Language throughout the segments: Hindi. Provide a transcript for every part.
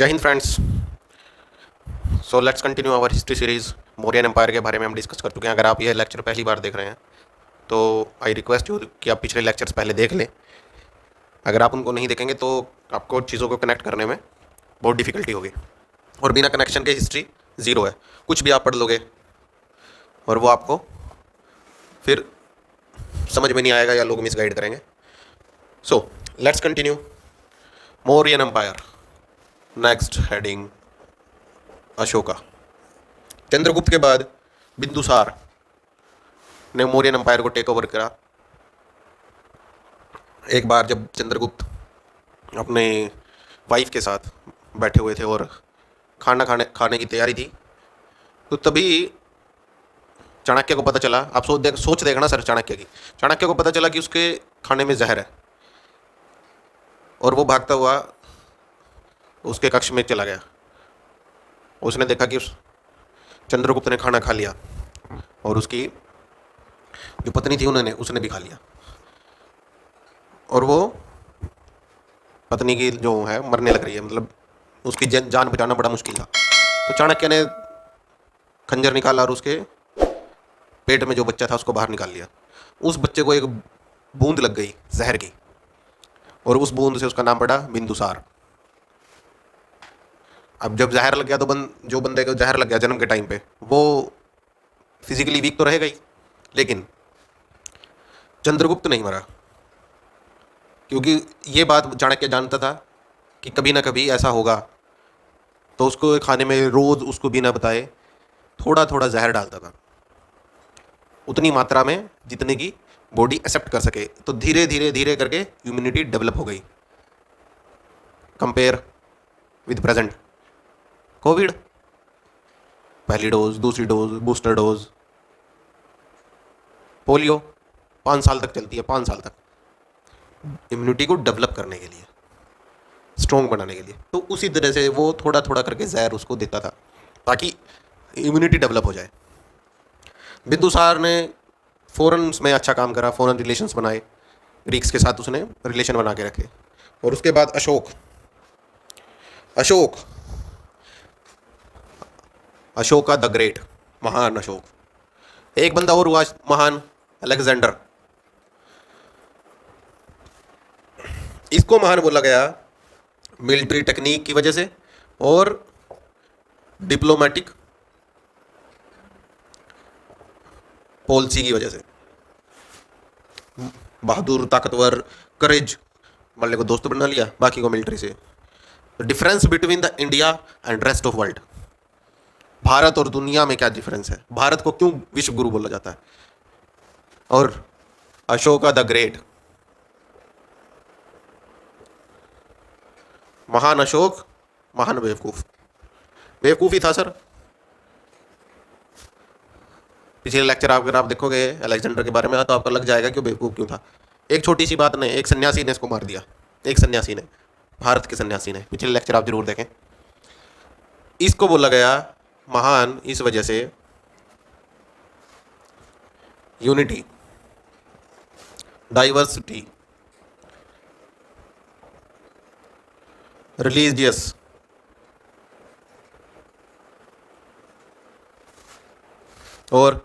जय Hind friends. So let's continue our history series. Mauryan empire के बारे में हम डिस्कस कर चुके हैं। अगर आप यह लेक्चर पहली बार देख रहे हैं तो आई रिक्वेस्ट यू कि आप पिछले लेक्चर्स पहले देख लें। अगर आप उनको नहीं देखेंगे तो आपको चीज़ों को कनेक्ट करने में बहुत डिफ़िकल्टी होगी, और बिना कनेक्शन के हिस्ट्री ज़ीरो है। कुछ भी आप पढ़ लोगे और वो आपको फिर समझ में नहीं आएगा या लोग मिसगाइड करेंगे। So let's continue. Mauryan empire, next heading Ashoka. Chandragupta के बाद बिंदुसार ने मौर्यन एम्पायर को टेक ओवर करा। एक बार जब चंद्रगुप्त अपने वाइफ के साथ बैठे हुए थे और खाना खाने की तैयारी थी, तो तभी चाणक्य को पता चला। आप सोच देखना सर, चाणक्य को पता चला कि उसके खाने में जहर है, और वो भागता हुआ उसके कक्ष में चला गया। उसने देखा कि चंद्रगुप्त ने खाना खा लिया और उसकी जो पत्नी थी उसने भी खा लिया, और वो पत्नी की जो है मरने लग रही है, मतलब उसकी जान बचाना बड़ा मुश्किल था। तो चाणक्य ने खंजर निकाला और उसके पेट में जो बच्चा था उसको बाहर निकाल लिया। उस बच्चे को एक बूंद लग गई जहर की, और उस बूंद से उसका नाम पड़ा बिंदुसार। अब जब जहर लग गया तो जो बंदे को जहर लग गया जन्म के टाइम पे, वो फिजिकली वीक तो रहेगा ही, लेकिन चंद्रगुप्त नहीं मरा, क्योंकि ये बात चाणक्य जानता था कि कभी ना कभी ऐसा होगा। तो उसको खाने में रोज़ उसको बिना बताए थोड़ा थोड़ा जहर डालता था, उतनी मात्रा में जितने की बॉडी एक्सेप्ट कर सके। तो धीरे धीरे धीरे करके इम्यूनिटी डेवलप हो गई। Compare with present. कोविड, पहली डोज, दूसरी डोज, बूस्टर डोज। पोलियो 5 साल तक चलती है, 5 साल तक, इम्यूनिटी को डेवलप करने के लिए, स्ट्रॉन्ग बनाने के लिए। तो उसी तरह से वो थोड़ा थोड़ा करके जहर उसको देता था ताकि इम्यूनिटी डेवलप हो जाए। बिंदुसार ने फॉरेन में अच्छा काम करा, फॉरेन रिलेशंस बनाए, ग्रीक्स के साथ उसने रिलेशन बना के रखे। और उसके बाद अशोक अशोका द ग्रेट, महान अशोक। एक बंदा और हुआ महान, अलेक्जेंडर। इसको महान बोला गया मिलिट्री टेक्निक की वजह से और डिप्लोमेटिक पॉलिसी की वजह से। बहादुर, ताकतवर, करेज, वाले को दोस्त बना लिया, बाकी को मिलिट्री से। Difference between the India and rest of world. Bharat और दुनिया में क्या डिफरेंस है, भारत को क्यों विश्व गुरु बोला जाता है, और अशोका द ग्रेट, महान अशोक, महान बेवकूफ। बेवकूफ ही था सर। पिछले लेक्चर अगर आप देखोगे अलेक्जेंडर के बारे में तो आपको लग जाएगा कि बेवकूफ क्यों था। एक छोटी सी बात ने, एक सन्यासी ने इसको मार दिया। एक सन्यासी ने, भारत के सन्यासी ने। पिछले लेक्चर आप जरूर देखें। इसको बोला गया महान इस वजह से, यूनिटी, डाइवर्सिटी, रिलीजियस, और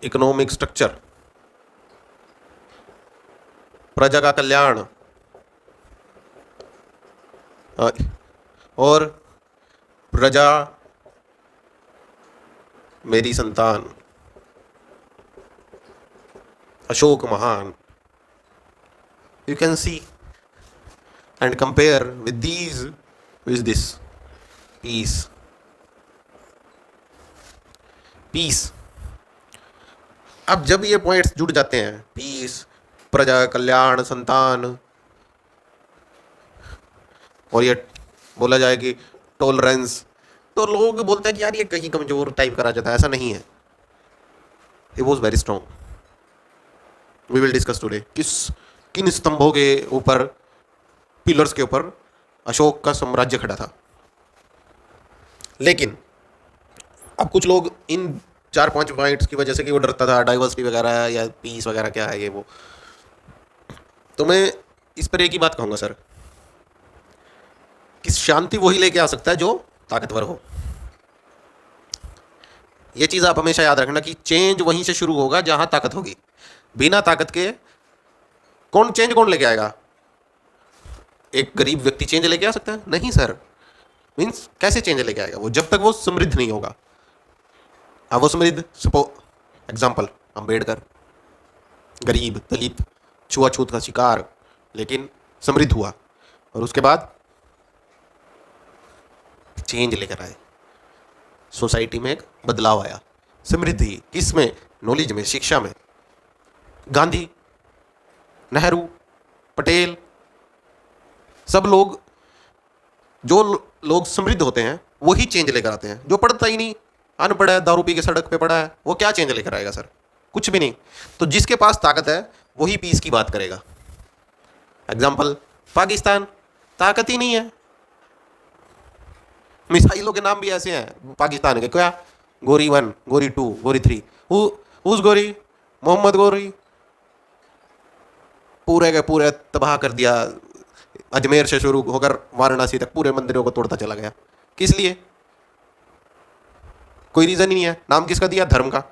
इकोनॉमिक स्ट्रक्चर, प्रजा का कल्याण, और प्रजा मेरी संतान। अशोक महान। You can see and compare with these with this. Peace. अब जब ये पॉइंट्स जुड़ जाते हैं, पीस, प्रजा कल्याण, संतान, और ये बोला जाए कि टॉलरेंस, तो लोग बोलते हैं कि यार ये कहीं कमजोर टाइप करा जाता है। ऐसा नहीं है, it was very strong. We will discuss today किन स्तंभों के ऊपर, पिलर्स के ऊपर अशोक का साम्राज्य खड़ा था। लेकिन अब कुछ लोग इन 4-5 पॉइंट्स की वजह से कि वो डरता था, डाइवर्सिटी वगैरह या पीस वगैरह क्या है ये वो, तो मैं इस पर एक ही बात कहूँगा सर कि शांति वही लेके आ सकता है जो ताकतवर हो। ये चीज़ आप हमेशा याद रखना कि चेंज वहीं से शुरू होगा जहां ताकत होगी। बिना ताकत के कौन लेके आएगा? एक गरीब व्यक्ति चेंज लेके आ सकता है? नहीं सर। मीन्स कैसे चेंज लेके आएगा वो? जब तक वो समृद्ध नहीं होगा। अब वो समृद्ध, सपो एग्जाम्पल अंबेडकर, गरीब, दलित, छुआछूत का शिकार, लेकिन समृद्ध हुआ और उसके बाद चेंज लेकर आए। सोसाइटी में एक बदलाव आया, समृद्धि किसमें? नॉलेज में, शिक्षा में। गांधी, नेहरू, पटेल, सब लोग, जो लोग समृद्ध होते हैं वही चेंज लेकर आते हैं। जो पढ़ता ही नहीं, अनपढ़ है, दारू पी के सड़क पे पड़ा है, वो क्या चेंज लेकर आएगा सर? कुछ भी नहीं। तो जिसके पास ताकत है वही पीस की बात करेगा। एग्जाम्पल पाकिस्तान, ताकत ही नहीं है। मिसाइलों के नाम भी ऐसे हैं पाकिस्तान के, क्या? गोरी 1, गोरी 2, गोरी 3। उस गोरी, मोहम्मद गोरी, पूरे के पूरे तबाह कर दिया। अजमेर से शुरू होकर वाराणसी तक पूरे मंदिरों को तोड़ता चला गया। किस लिए? कोई रीजन ही नहीं है। नाम किसका दिया? धर्म का।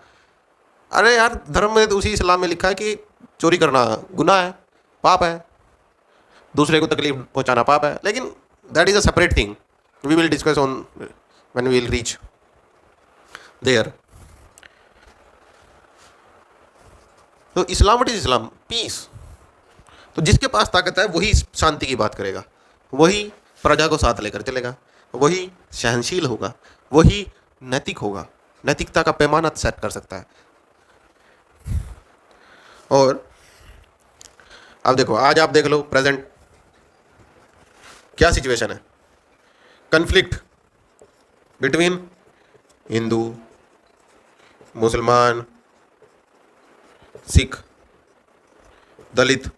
अरे यार, धर्म में तो उसी इस्लाम में लिखा है कि चोरी करना गुनाह है, पाप है, दूसरे को तकलीफ पहुंचाना पाप है। लेकिन that is a separate thing, we will discuss on when we will reach there. तो Islam, what is Islam? Peace. तो जिसके पास ताकत है वही शांति की बात करेगा, वही प्रजा को साथ लेकर चलेगा, वही सहनशील होगा, वही नैतिक होगा, नैतिकता का पैमाना सेट कर सकता है। और अब देखो, आज आप देख लो प्रेजेंट क्या सिचुएशन है। कन्फ्लिक्ट बिटवीन हिंदू, मुसलमान, सिख, दलित।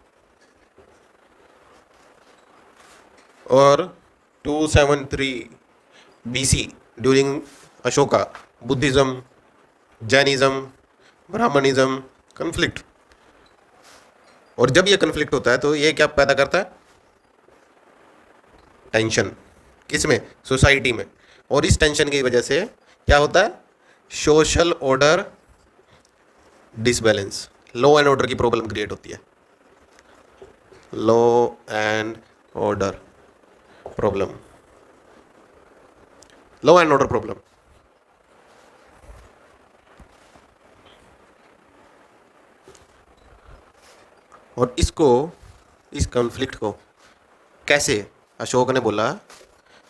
और 273 BC during Ashoka, Buddhism, Jainism, Brahmanism, conflict. और जब ये कन्फ्लिक्ट होता है तो ये क्या पैदा करता है? टेंशन। किसमें? सोसाइटी में। और इस टेंशन की वजह से क्या होता है? Social order disbalance, law and order की प्रॉब्लम क्रिएट होती है। Law and order problem, law and order problem. और इसको, इस कॉन्फ्लिक्ट को कैसे अशोक ने बोला?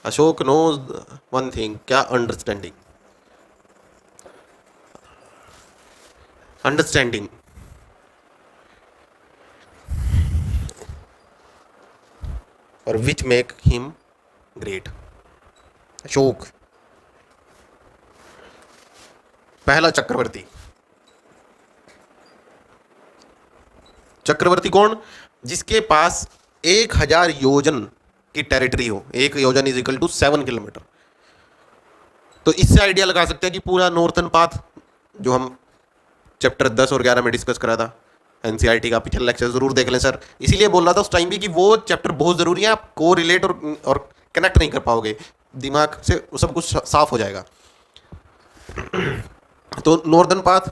अशोक नोज वन थिंग, क्या? अंडरस्टैंडिंग। अंडरस्टैंडिंग और which make him great. Ashok पहला चक्रवर्ती। चक्रवर्ती कौन? जिसके पास 1000 योजन की टेरिटरी हो। 1 योजन इज इक्वल टू 7 किलोमीटर। तो इससे आइडिया लगा सकते हैं कि पूरा नॉर्थन पाथ, जो हम चैप्टर 10 और 11 में डिस्कस करा था, एनसीईआरटी का पिछला लेक्चर जरूर देख लें सर। इसीलिए बोल रहा था उस टाइम भी कि वो चैप्टर बहुत ज़रूरी है। आप को रिलेट और कनेक्ट नहीं कर पाओगे, दिमाग से सब कुछ साफ हो जाएगा। तो नॉर्दर्न पाथ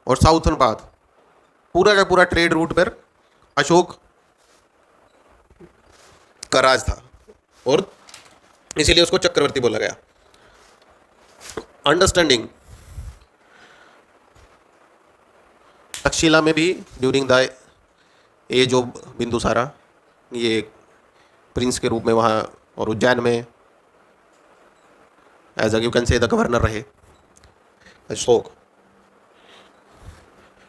और साउथर्न पाथ, पूरा का पूरा ट्रेड रूट पर अशोक का राज था और इसीलिए उसको चक्रवर्ती बोला गया। अंडरस्टैंडिंग, तक्षशिला में भी during the age of Bindusara, ये प्रिंस के रूप में वहाँ, और उज्जैन में as you can say the governor रहे अशोक।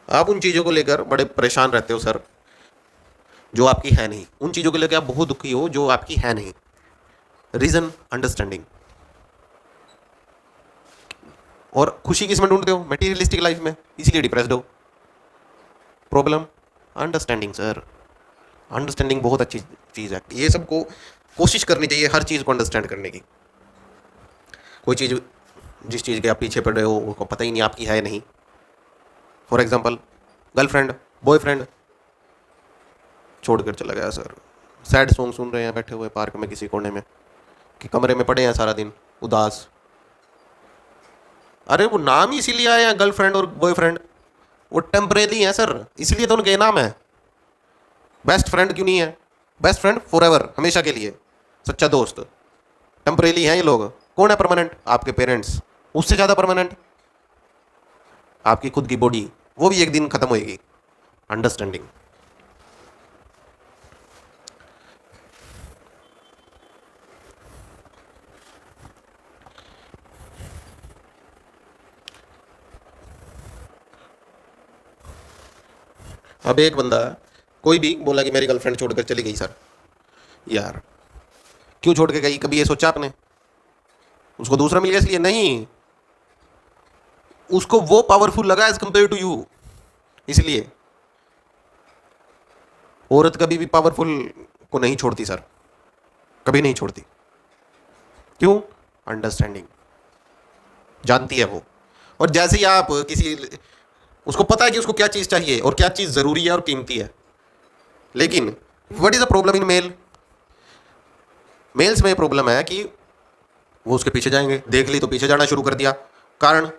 आप उन चीज़ों को लेकर बड़े परेशान रहते हो सर जो आपकी है नहीं, उन चीज़ों को लेकर आप बहुत दुखी हो जो आपकी है नहीं। Reason understanding. और खुशी किस में ढूंढते हो? मटेरियलिस्टिक लाइफ में, इसीलिए डिप्रेस्ड हो। Problem understanding sir. अंडरस्टैंडिंग बहुत अच्छी चीज़ है। ये सबको कोशिश करनी चाहिए हर चीज़ को अंडरस्टैंड करने की। कोई चीज़, जिस चीज़ के आप पीछे पड़ रहे हो उसको पता ही नहीं आपकी है नहीं। फॉर एग्जांपल गर्लफ्रेंड, बॉयफ्रेंड छोड़कर चला गया सर, सैड सॉन्ग सुन रहे हैं बैठे हुए पार्क में किसी कोने में, कि कमरे में पड़े हैं सारा दिन उदास। अरे वो नाम ही इसीलिए आए हैं गर्लफ्रेंड और बॉयफ्रेंड, वो टेम्परेरी है सर, इसलिए तो उनके नाम है। बेस्ट फ्रेंड क्यों नहीं है? बेस्ट फ्रेंड फॉर एवर, हमेशा के लिए, सच्चा दोस्त। टेम्परेरी हैं ये लोग। कौन है परमानेंट? आपके पेरेंट्स। उससे ज़्यादा परमानेंट आपकी खुद की बॉडी, वो भी एक दिन खत्म होएगी। अंडरस्टैंडिंग। अब एक बंदा, कोई भी बोला कि मेरी गर्लफ्रेंड छोड़कर चली गई सर, यार क्यों छोड़ के गई? कभी ये सोचा आपने? उसको दूसरा मिल गया इसलिए? नहीं, उसको वो पावरफुल लगा एज कंपेयर टू यू, इसलिए। औरत कभी भी पावरफुल को नहीं छोड़ती सर, कभी नहीं छोड़ती। क्यों? अंडरस्टैंडिंग, जानती है वो। और जैसे ही आप किसी, उसको पता है कि उसको क्या चीज़ चाहिए और क्या चीज़ ज़रूरी है और कीमती है। लेकिन what is the problem in mail? Mails में प्रॉब्लम है कि वो उसके पीछे जाएंगे, देख ली तो पीछे जाना शुरू कर दिया। कारण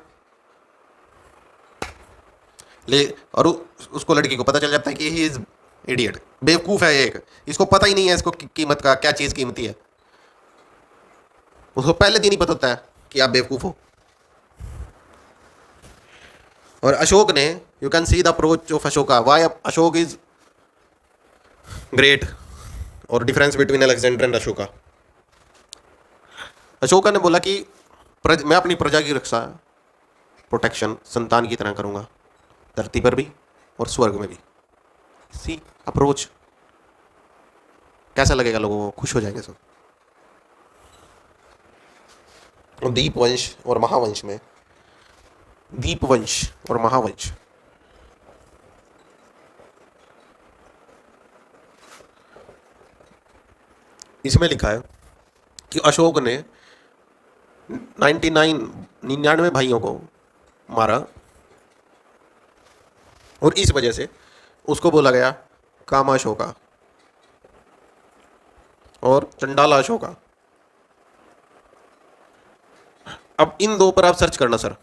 ले, और उसको, लड़की को पता चल जाता है कि ही इज इडियट, बेवकूफ़ है एक, इसको पता ही नहीं है इसको कीमत का, क्या चीज़ कीमती है। उसको पहले दिन ही पता होता है कि आप बेवकूफ़ हो। और अशोक ने, you can see the approach of Ashoka, why Ashoka is great, और difference between Alexander and Ashoka. Ashoka ने बोला कि मैं अपनी प्रजा की रक्षा, प्रोटेक्शन संतान की तरह करूंगा, धरती पर भी और स्वर्ग में भी। सी अप्रोच, कैसा लगेगा लोगों को? खुश हो जाएंगे सब। दीपवंश और महावंश में, दीपवंश और महावंश, इसमें लिखा है कि अशोक ने 99 भाइयों को मारा, और इस वजह से उसको बोला गया कामाशोका और चंडाला अशोका। अब इन दो पर आप सर्च करना सर,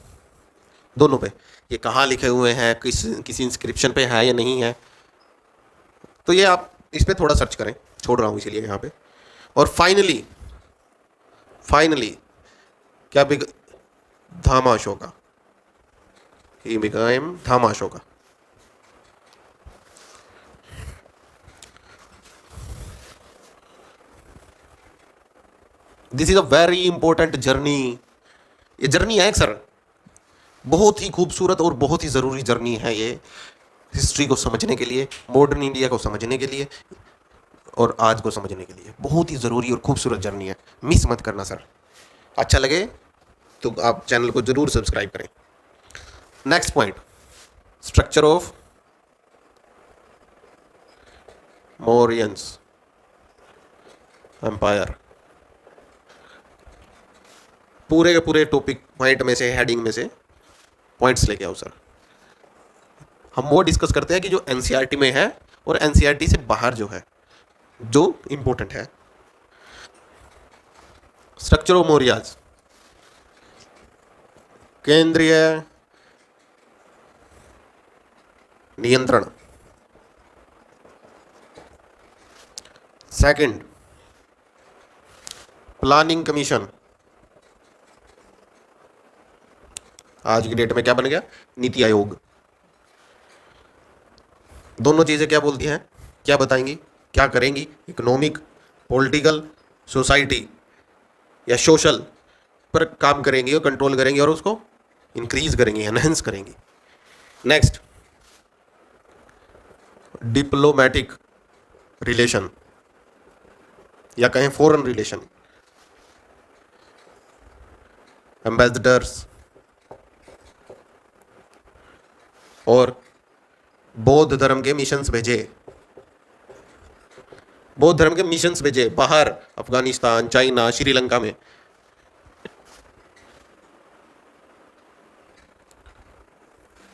दोनों पे, ये कहाँ लिखे हुए हैं, किसी इंस्क्रिप्शन पे है या नहीं है, तो ये आप इस पे थोड़ा सर्च करें, छोड़ रहा हूँ इसीलिए यहाँ पे। और फाइनली क्या बिग धामा अशोका, ही बिकेम धामा Ashoka. This is a very important journey. ये जर्नी है सर, बहुत ही खूबसूरत और बहुत ही ज़रूरी जर्नी है ये, हिस्ट्री को समझने के लिए, मॉडर्न इंडिया को समझने के लिए, और आज को समझने के लिए बहुत ही ज़रूरी और खूबसूरत जर्नी है। मिस मत करना सर। अच्छा लगे तो आप चैनल को ज़रूर सब्सक्राइब करें। Next point, structure of Mauryans empire. पूरे के पूरे टॉपिक पॉइंट में से, हेडिंग में से पॉइंट्स लेके आओ सर। हम वो डिस्कस करते हैं कि जो एनसीईआरटी में है और एनसीईआरटी से बाहर जो है, जो इंपॉर्टेंट है। स्ट्रक्चर ऑफ मौर्याज, केंद्रीय नियंत्रण। Second, planning commission. आज की डेट में क्या बन गया? नीति आयोग। दोनों चीजें क्या बोलती हैं, क्या बताएंगी, क्या करेंगी? इकोनॉमिक, पॉलिटिकल, सोसाइटी या सोशल पर काम करेंगी और कंट्रोल करेंगी और उसको इंक्रीज करेंगी, एनहेंस करेंगी। नेक्स्ट, डिप्लोमेटिक रिलेशन या कहें फॉरेन रिलेशन, एम्बेसडर्स, और बौद्ध धर्म के मिशंस भेजे, बौद्ध धर्म के मिशंस भेजे बाहर, अफगानिस्तान, चाइना, श्रीलंका में।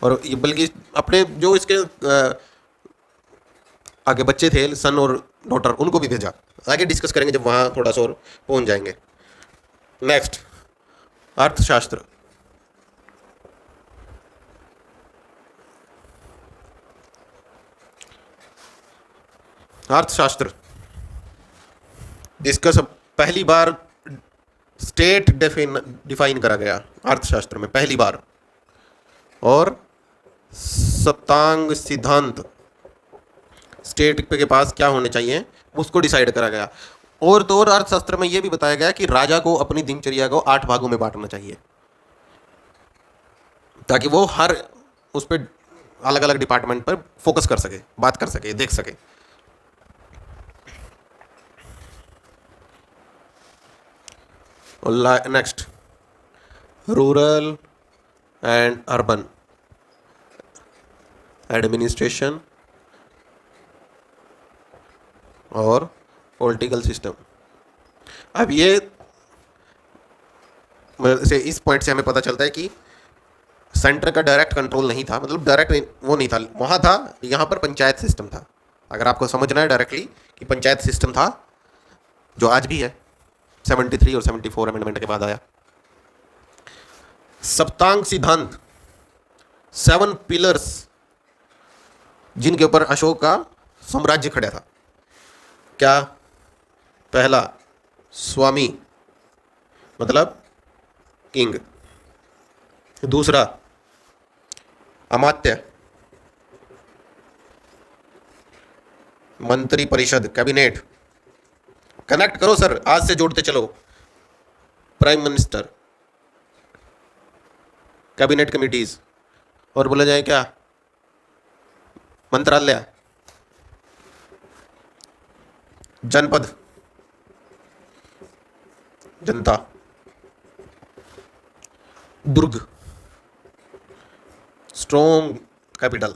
और ये बल्कि अपने जो इसके आगे बच्चे थे, सन और डॉटर, उनको भी भेजा। आगे डिस्कस करेंगे जब वहाँ थोड़ा सा और पहुँच जाएंगे। नेक्स्ट, अर्थशास्त्र। अर्थशास्त्र जिसका सब पहली बार स्टेट डिफाइन करा गया अर्थशास्त्र में पहली बार, और सप्तांग सिद्धांत, स्टेट के पास क्या होने चाहिए उसको डिसाइड करा गया। और तो और अर्थशास्त्र में यह भी बताया गया कि राजा को अपनी दिनचर्या को 8 भागों में बांटना चाहिए, ताकि वो हर उस पर अलग अलग डिपार्टमेंट पर फोकस कर सके, बात कर सके, देख सके। Next, rural and urban administration और पॉलिटिकल सिस्टम। अब ये से इस पॉइंट से हमें पता चलता है कि सेंटर का डायरेक्ट कंट्रोल नहीं था, मतलब डायरेक्ट वो नहीं था वहाँ था, यहाँ पर पंचायत सिस्टम था। अगर आपको समझना है डायरेक्टली कि पंचायत सिस्टम था, जो आज भी है, 73 और 74 अमेंडमेंट के बाद आया। सप्तांग सिद्धांत, 7 पिलर्स जिनके ऊपर अशोक का साम्राज्य खड़ा था। क्या? पहला, स्वामी मतलब किंग। दूसरा, अमात्य, मंत्री परिषद, कैबिनेट। कनेक्ट करो सर, आज से जोड़ते चलो। प्राइम मिनिस्टर, कैबिनेट कमिटीज, और बोला जाए क्या, मंत्रालय। जनपद, जनता। दुर्ग, स्ट्रॉन्ग कैपिटल।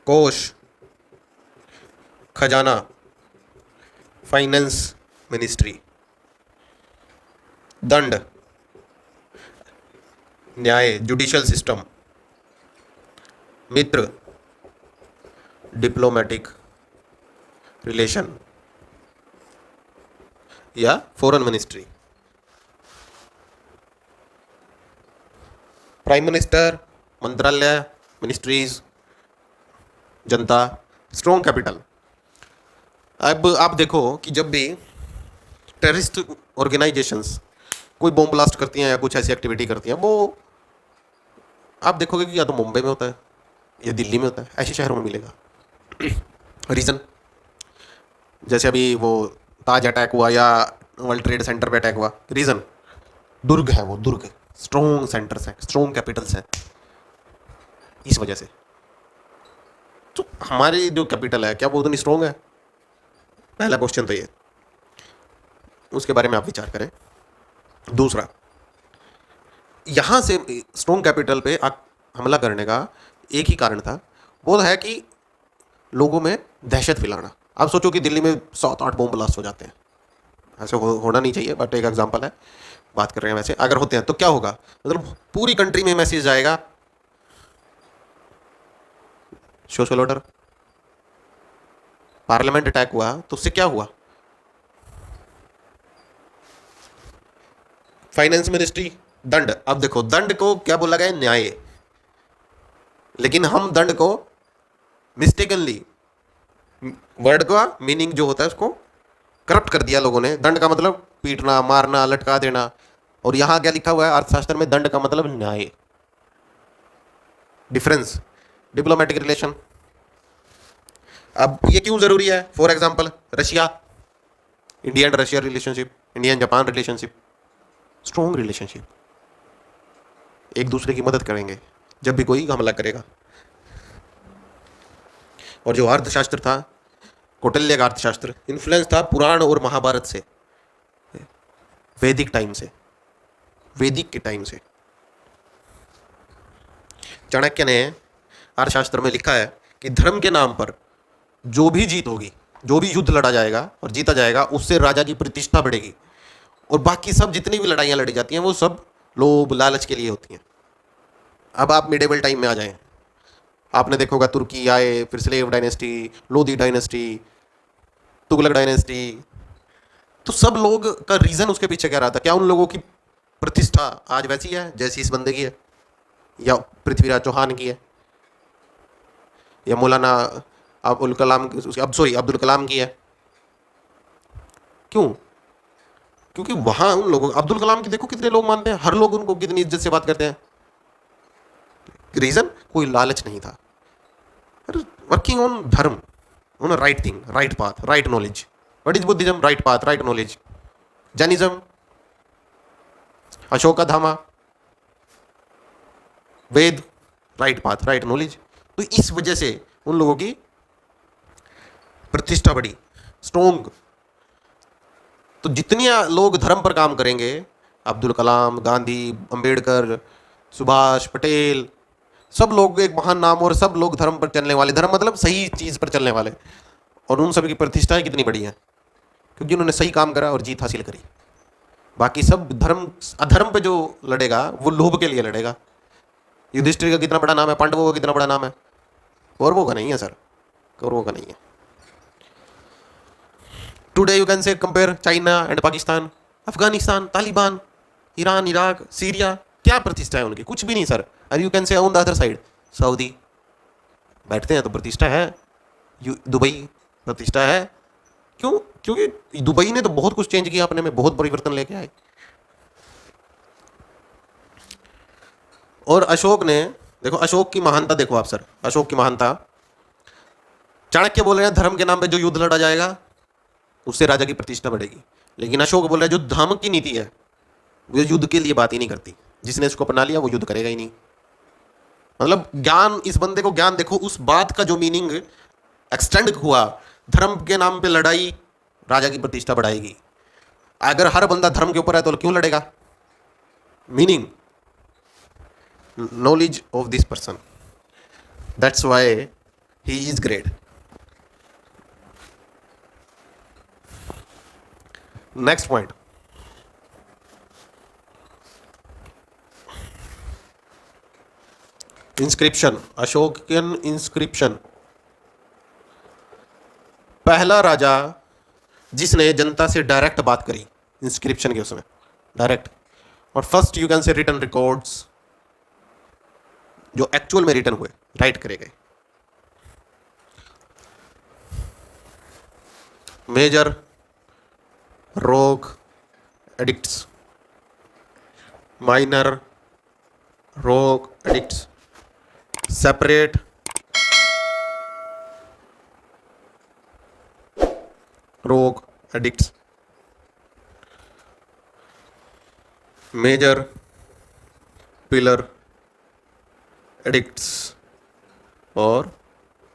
कोष, खजाना, फाइनेंस मिनिस्ट्री। दंड, न्याय, जुडिशियल सिस्टम। मित्र, डिप्लोमेटिक रिलेशन या फॉरेन मिनिस्ट्री। प्राइम मिनिस्टर, मंत्रालय, मिनिस्ट्रीज, जनता, स्ट्रॉन्ग कैपिटल। अब आप देखो कि जब भी टेररिस्ट ऑर्गेनाइजेशंस कोई बॉम्ब ब्लास्ट करती हैं या कुछ ऐसी एक्टिविटी करती हैं, वो आप देखोगे कि या तो मुंबई में होता है या दिल्ली में होता है, ऐसे शहरों में मिलेगा। रीज़न, जैसे अभी वो ताज अटैक हुआ या वर्ल्ड ट्रेड सेंटर पे अटैक हुआ, रीज़न दुर्ग है, वो दुर्ग स्ट्रॉन्ग सेंटर्स हैं, स्ट्रॉन्ग कैपिटल्स हैं, इस वजह से। तो हमारी जो कैपिटल है, क्या वो उतनी स्ट्रॉन्ग है? पहला क्वेश्चन तो ये, उसके बारे में आप विचार करें। दूसरा, यहाँ से स्ट्रॉन्ग कैपिटल पे हमला करने का एक ही कारण था, वो है कि लोगों में दहशत फैलाना। आप सोचो कि दिल्ली में 7-8 बॉम्ब ब्लास्ट हो जाते हैं, ऐसे होना नहीं चाहिए, बट एक एग्जांपल है, बात कर रहे हैं। वैसे अगर होते हैं तो क्या होगा, मतलब पूरी कंट्री में मैसेज जाएगा, सोशल ऑर्डर। पार्लियामेंट अटैक हुआ तो उससे क्या हुआ? फाइनेंस मिनिस्ट्री, दंड। अब देखो, दंड को क्या बोला गया? न्याय। लेकिन हम दंड को मिस्टेकनली, वर्ड का मीनिंग जो होता है उसको करप्ट कर दिया लोगों ने। दंड का मतलब पीटना, मारना, लटका देना, और यहां क्या लिखा हुआ है अर्थशास्त्र में? दंड का मतलब न्याय। Difference, diplomatic relation. अब ये क्यों जरूरी है? For example, Russia, India and Russia relationship, India and Japan relationship, strong relationship, एक दूसरे की मदद करेंगे जब भी कोई हमला करेगा। और जो अर्थशास्त्र था, कौटिल्य का अर्थशास्त्र, इन्फ्लुएंस था पुराण और महाभारत से, वैदिक टाइम से, वैदिक के टाइम से। चाणक्य ने अर्थशास्त्र में लिखा है कि धर्म के नाम पर जो भी जीत होगी, जो भी युद्ध लड़ा जाएगा और जीता जाएगा, उससे राजा की प्रतिष्ठा बढ़ेगी, और बाकी सब जितनी भी लड़ाइयाँ लड़ी जाती हैं वो सब लोभ लालच के लिए होती हैं। अब आप मिडेवल टाइम में आ जाएं, आपने देखा होगा तुर्की आए, फिर slave dynasty, Lodhi dynasty, Tughlaq dynasty. तो सब लोग का रीजन उसके पीछे क्या रहा था? क्या उन लोगों की प्रतिष्ठा आज वैसी है जैसी इस बंदे की है, या पृथ्वीराज चौहान की है, या मौलाना अब्दुल कलाम की, अब सॉरी अब्दुल कलाम की है? क्यों? क्योंकि वहां उन लोगों, अब्दुल कलाम की देखो कितने लोग मानते हैं, हर लोग उनको कितनी इज्जत से बात करते हैं। रीजन कोई लालच नहीं था, वर्किंग ऑन धर्म, on right thing, right path, right knowledge. What is Buddhism? Right path, right knowledge. Jainism, Ashoka धामा, वेद, राइट पाथ, राइट नॉलेज। तो इस वजह से उन लोगों की प्रतिष्ठा बढ़ी, स्ट्रोंग। तो जितने लोग धर्म पर काम करेंगे, अब्दुल कलाम, गांधी, अंबेडकर, सुभाष पटेल, सब लोग एक महान नाम, और सब लोग धर्म पर चलने वाले, धर्म मतलब सही चीज पर चलने वाले, और उन सभी की प्रतिष्ठाएं कितनी बड़ी हैं, क्योंकि उन्होंने सही काम करा और जीत हासिल करी। बाकी सब धर्म अधर्म पे जो लड़ेगा वो लोभ के लिए लड़ेगा। युधिष्ठिर का कितना बड़ा नाम है, पांडवों का कितना बड़ा नाम है, कौरवों का नहीं है सर, कौरवों का नहीं है। टुडे यू कैन से compare China and Pakistan, Afghanistan, Taliban, Iran, Iraq, Syria, क्या प्रतिष्ठा है उनकी? कुछ भी नहीं सर। और यू कैन से on the other side Saudi, बैठते हैं तो प्रतिष्ठा है। दुबई, प्रतिष्ठा है। क्यों? क्योंकि दुबई ने तो बहुत कुछ चेंज किया अपने में, बहुत परिवर्तन लेके आए। और अशोक ने, देखो अशोक की महानता देखो आप सर, अशोक की महानता। चाणक्य बोल रहे हैं धर्म के नाम पे जो युद्ध लड़ा जाएगा उससे राजा की प्रतिष्ठा बढ़ेगी, लेकिन अशोक बोल रहे हैं जो धर्म की नीति है वो युद्ध के लिए बात ही नहीं करती, जिसने इसको अपना लिया वो युद्ध करेगा ही नहीं। मतलब ज्ञान, इस बंदे को ज्ञान देखो, उस बात का जो मीनिंग एक्सटेंड हुआ, धर्म के नाम पे लड़ाई राजा की प्रतिष्ठा बढ़ाएगी। अगर हर बंदा धर्म के ऊपर है तो क्यों लड़ेगा? Meaning, knowledge of this person, that's why he is great. Next point, inscription, Ashokan inscription. पहला राजा जिसने जनता से डायरेक्ट बात करी, इंस्क्रिप्शन के उसमें डायरेक्ट। और first you can say written records, जो एक्चुअल में रिटन हुए, राइट करे गए। Major rock edicts, minor rock edicts, separate rock edicts, major pillar edicts और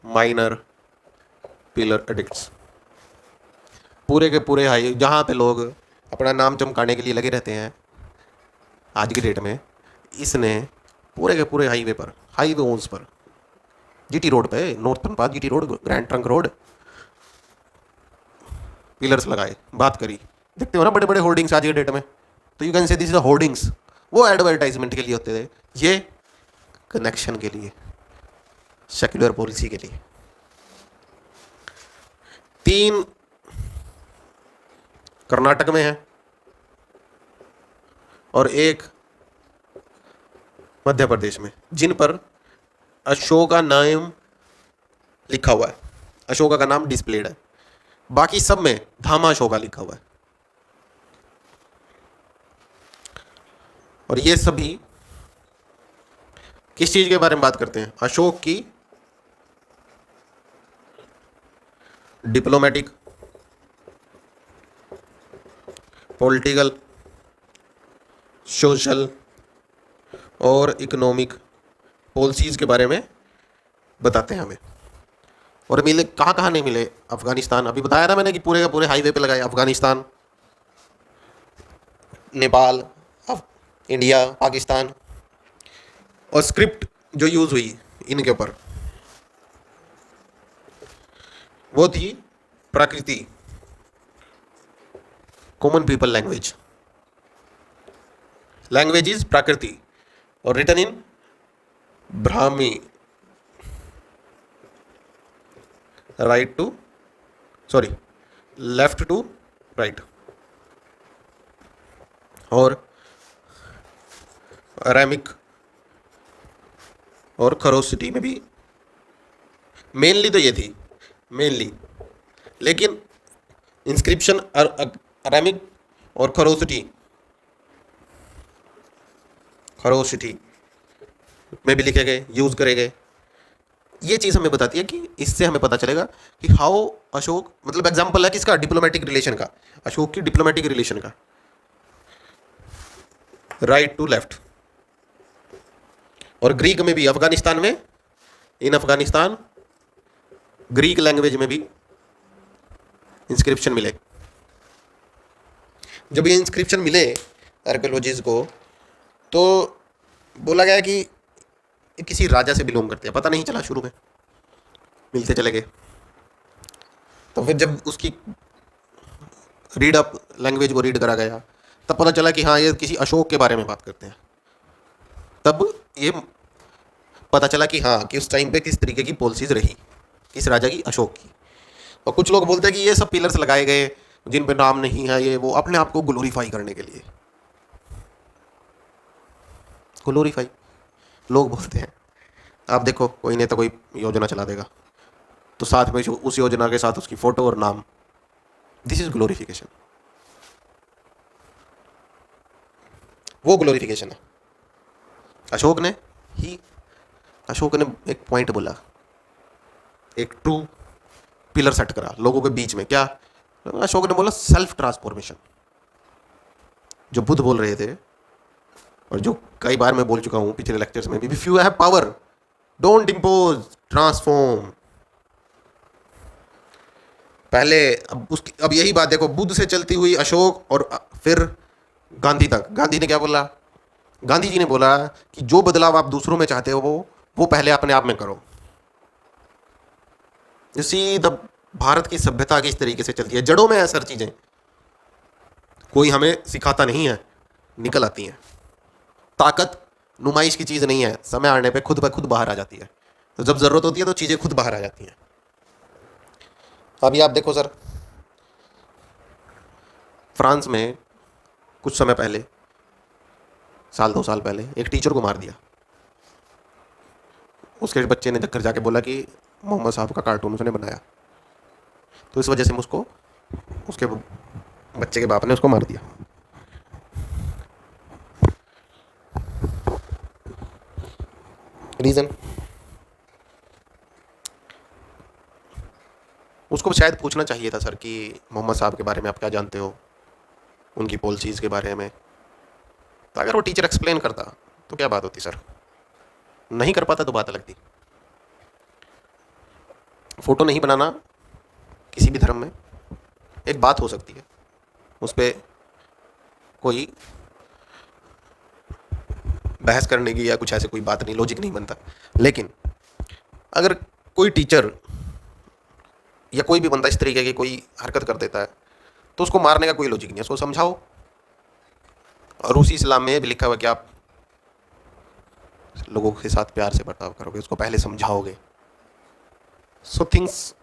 माइनर पिलर एडिक्ट्स। पूरे के पूरे हाई, जहाँ पे लोग अपना नाम चमकाने के लिए लगे रहते हैं आज की डेट में, इसने पूरे के पूरे हाईवे पर, हाईवेज पर, जीटी रोड पे, northern path GT road, grand trunk road, pillars लगाए, बात करी। देखते हो ना बड़े बड़े होर्डिंग्स आज की डेट में, तो यू कैन से दिस इज द होर्डिंग्स। वो एडवर्टाइजमेंट के लिए होते थे, ये कनेक्शन के लिए, सेक्युलर पॉलिसी के लिए। 3 कर्नाटक में है और 1 मध्य प्रदेश में, जिन पर अशोका नाम लिखा हुआ है, अशोका का नाम डिस्प्लेड है। बाकी सब में धामा अशोका लिखा हुआ है। और ये सभी किस चीज के बारे में बात करते हैं? अशोक की डिप्लोमेटिक, पॉलिटिकल, सोशल और इकोनॉमिक पॉलिसीज के बारे में बताते हैं हमें। और मिले कहाँ कहाँ नहीं मिले? अफगानिस्तान, अभी बताया था मैंने कि पूरे का पूरे हाईवे पे लगाए, अफगानिस्तान, नेपाल, इंडिया, पाकिस्तान। और स्क्रिप्ट जो यूज हुई इनके ऊपर वो थी Prakrit, common people language, language is Prakrit, और written in Brahmi, right to, sorry, left to right. और अरेमिक और खरोसिटी में भी मेनली तो ये थी, मेनली। लेकिन इंस्क्रिप्शन अरेमिक और खरोसिटी में भी लिखे गए, यूज करे गए। ये चीज़ हमें बताती है कि इससे हमें पता चलेगा कि हाउ अशोक, मतलब एग्जांपल है किसका, डिप्लोमेटिक रिलेशन का, अशोक की डिप्लोमेटिक रिलेशन का, राइट टू लेफ्ट। और ग्रीक में भी, अफगानिस्तान में, इन अफगानिस्तान ग्रीक लैंग्वेज में भी इंस्क्रिप्शन मिले। जब ये इंस्क्रिप्शन मिले आर्कियोलॉजिस्ट को, तो बोला गया कि किसी राजा से बिलोंग करते हैं, पता नहीं चला शुरू में, मिलते चले गए। तो फिर जब उसकी रीड अप लैंग्वेज को रीड करा गया, तब पता चला कि हाँ ये किसी अशोक के बारे में बात करते हैं। तब ये पता चला कि हाँ कि उस टाइम पे किस तरीके की पॉलिसीज रही, किस राजा की, अशोक की। और कुछ लोग बोलते हैं कि ये सब पिलर्स लगाए गए जिन पे नाम नहीं है, ये वो, अपने आप को ग्लोरीफाई करने के लिए। ग्लोरीफाई लोग बोलते हैं। आप देखो कोई नेता कोई योजना चला देगा तो साथ में उस योजना के साथ उसकी फोटो और नाम, दिस इज ग्लोरिफिकेशन। वो ग्लोरिफिकेशन है। अशोक ने एक पॉइंट बोला, एक ट्रू पिलर सेट करा लोगों के बीच में। क्या अशोक ने बोला? Self transformation. जो बुद्ध बोल रहे थे और जो कई बार मैं बोल चुका हूं पिछले लेक्चर्स में भी, if you have power don't impose, transform. पहले अब यही बात देखो, बुद्ध से चलती हुई अशोक और फिर गांधी तक। गांधी ने क्या बोला? गांधी जी ने बोला कि जो बदलाव आप दूसरों में चाहते हो वो पहले अपने आप में करो। इसी द भारत की सभ्यता किस तरीके से चलती है, जड़ों में है सर चीजें, कोई हमें सिखाता नहीं है, निकल आती हैं। ताकत नुमाइश की चीज नहीं है, समय आने पे खुद ब खुद बाहर आ जाती है। तो जब जरूरत होती है तो चीजें खुद बाहर आ जाती हैं। अभी आप देखो सर, फ्रांस में कुछ समय पहले, साल 2 साल पहले, एक टीचर को मार दिया। उसके बच्चे ने घर जाके बोला कि मोहम्मद साहब का कार्टून उसने बनाया, तो इस वजह से उसको, उसके बच्चे के बाप ने उसको मार दिया। रीजन, उसको शायद पूछना चाहिए था सर कि मोहम्मद साहब के बारे में आप क्या जानते हो, उनकी पॉलिसीज़ के बारे में। तो अगर वो टीचर एक्सप्लेन करता तो क्या बात होती सर, नहीं कर पाता तो बात अलग थी। फ़ोटो नहीं बनाना किसी भी धर्म में एक बात हो सकती है, उस पर कोई बहस करने की या कुछ ऐसे कोई बात नहीं, लॉजिक नहीं बनता। लेकिन अगर कोई टीचर या कोई भी बंदा इस तरीके की कोई हरकत कर देता है तो उसको मारने का कोई लॉजिक नहीं है, उसको समझाओ। और उसी इस्लाम में भी लिखा हुआ कि आप लोगों के साथ प्यार से बर्ताव करोगे, उसको पहले समझाओगे। सो थिंग्स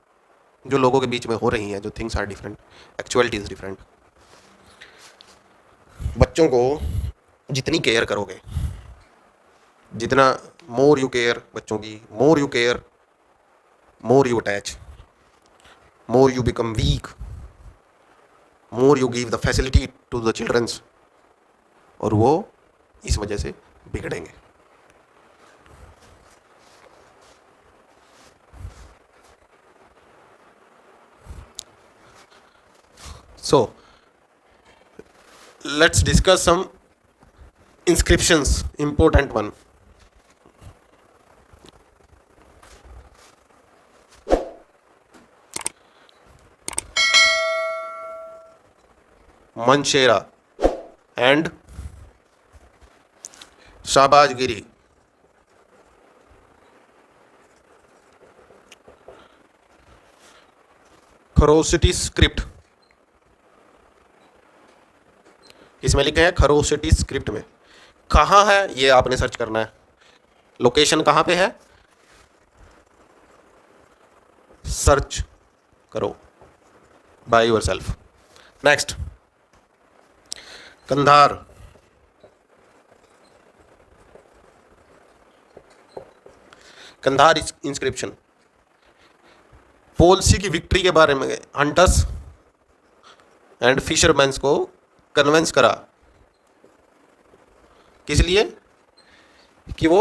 जो लोगों के बीच में हो रही हैं, जो things are different, actuality is different. बच्चों को जितनी केयर करोगे, जितना मोर यू केयर बच्चों की, more you care, more you attach, more you become weak, more you give the facility to the childrens, और वो इस वजह से बिगड़ेंगे। So let's discuss some inscriptions, important one. Manchera and Shahbazgiri. Kharosthi script, इसमें लिखे हैं खरोसिटी स्क्रिप्ट में। कहाँ है ये आपने सर्च करना है, लोकेशन कहाँ पे है? सर्च करो by yourself. Next, Kandahar. Kandahar inscription policy की विक्ट्री के बारे में हंटर्स एंड फिशरमैन्स को कन्विंस करा। किस लिए? कि वो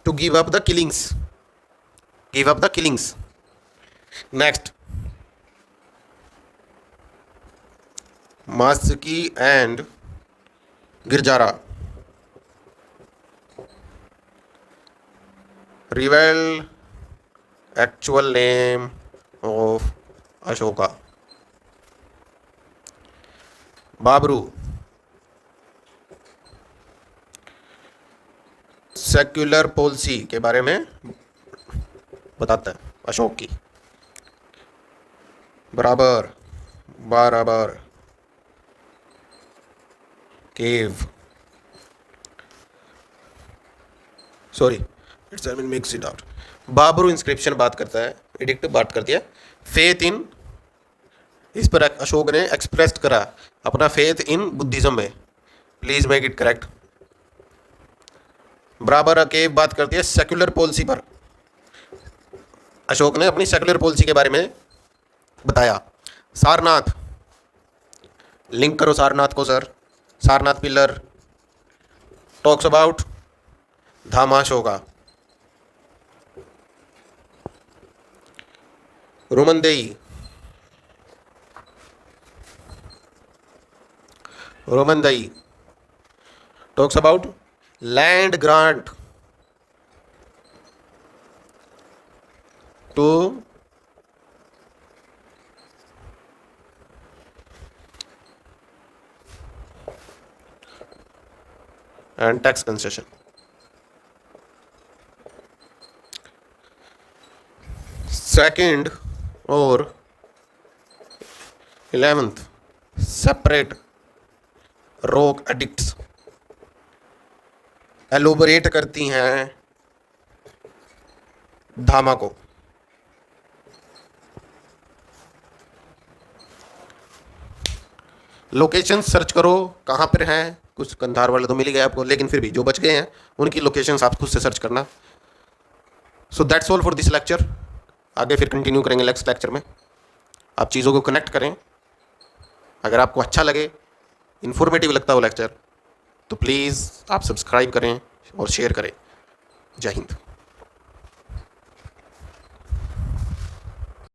to give up the killings, give up the killings. Next, Maski and Gujarra reveal actual name of Ashoka. Bhabru secular policy के बारे में बताता है अशोक की। Barabar Barabar cave, sorry it's I mean mix it out. Bhabru inscription बात करता है, एडिक्ट बात करती है फेथ इन, इस पर अशोक ने एक्सप्रेस करा अपना फेथ इन बुद्धिज्म में। Please make it correct. बराबर केव बात करती है सेक्युलर पॉलिसी पर, अशोक ने अपनी सेक्युलर पॉलिसी के बारे में बताया। सारनाथ, लिंक करो सारनाथ को सर। Sarnath pillar talks about Dharmashoka. Rummindei, Rummindei talks about land grant to and tax concession. Second और 11th, separate rock addicts, elaborate करती हैं धामा को। लोकेशन सर्च करो कहाँ पर हैं, कुछ कंधार वाले तो मिल ही गए आपको, लेकिन फिर भी जो बच गए हैं उनकी लोकेशंस आप खुद से सर्च करना। So that's all for this lecture. आगे फिर कंटिन्यू करेंगे नेक्स्ट लेक्चर में। आप चीज़ों को कनेक्ट करें। अगर आपको अच्छा लगे, इन्फॉर्मेटिव लगता हो लेक्चर, तो प्लीज़ आप सब्सक्राइब करें और शेयर करें। जय हिंद।